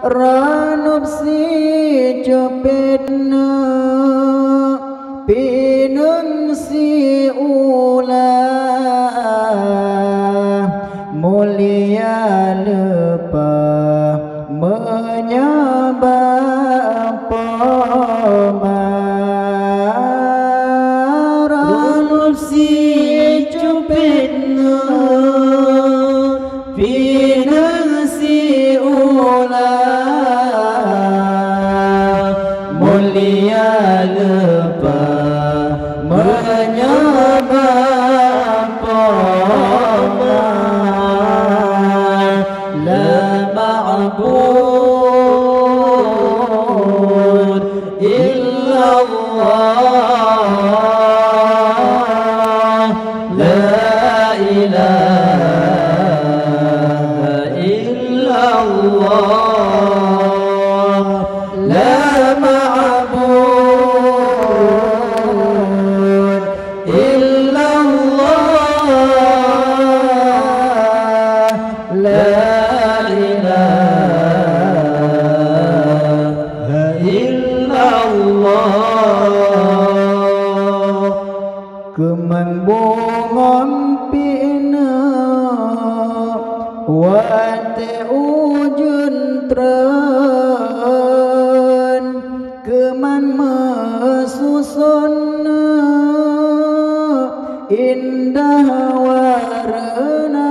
Ranup si cepetna pinun si ulah mulia lepa menyabak Ranup si cepetna pinun si ulah mulia lepa menyabak la ma'bud illallah la ilaha illallah la ma'bud illallah la ilaha illallah kemang bongom pina wate ujun tren keman mesusun indah warna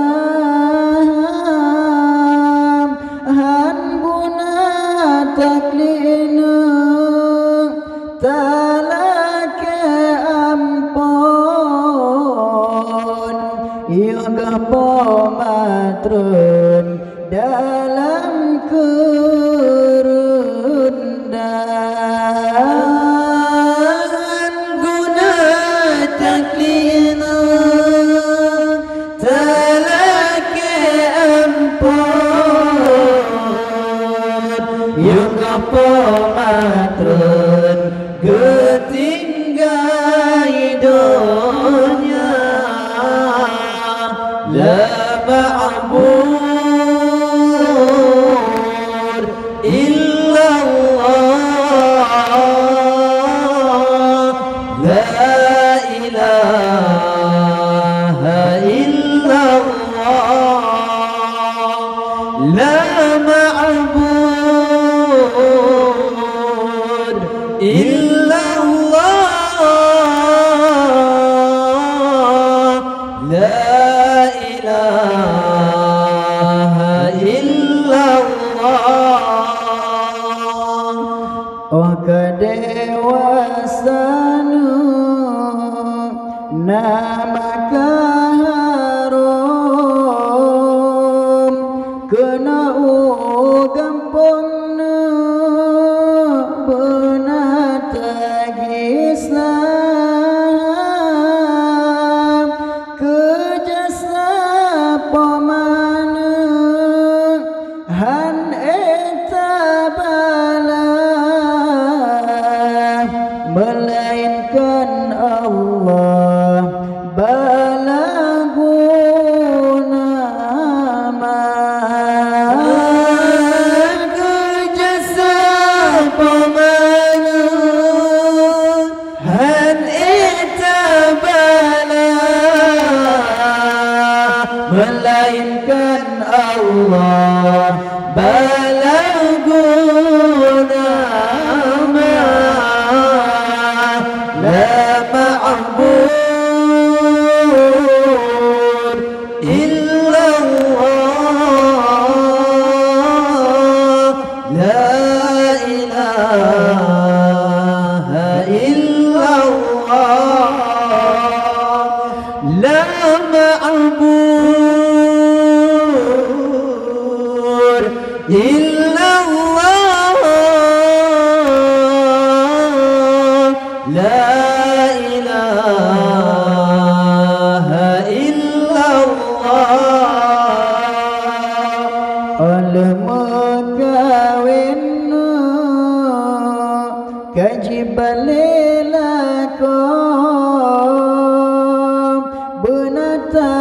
han guna taklina talake ampon yoga pomatrun dalam kerendahan guna taklina talake ampon yoga pomatrun ketinggai dunia la ma'bud illallah la ilaha illallah la ma'bud illallah la ilaha illallah oh kedewasanu nama kaharom kena gampungna Islam kejasa pamana han etabala melainkan Allah balaguna kejasa pamana han etabala melainkan Allah balaguna la ma'bud illallah la ilaha illallah la ma'bud illallah la ilaha illallah oleh makawinna kaji balelakom benata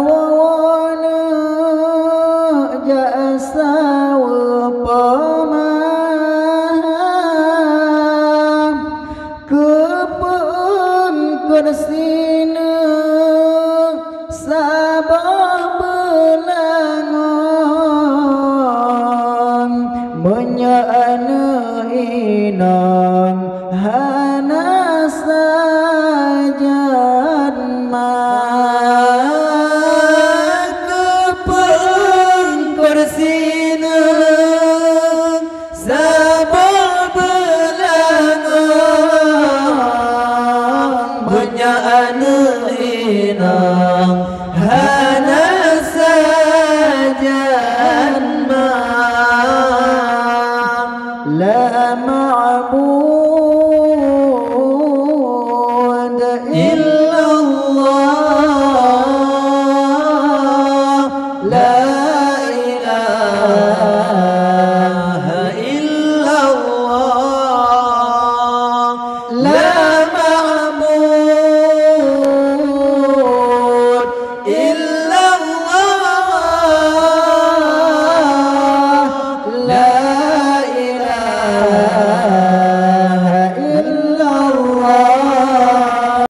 wawana punya anak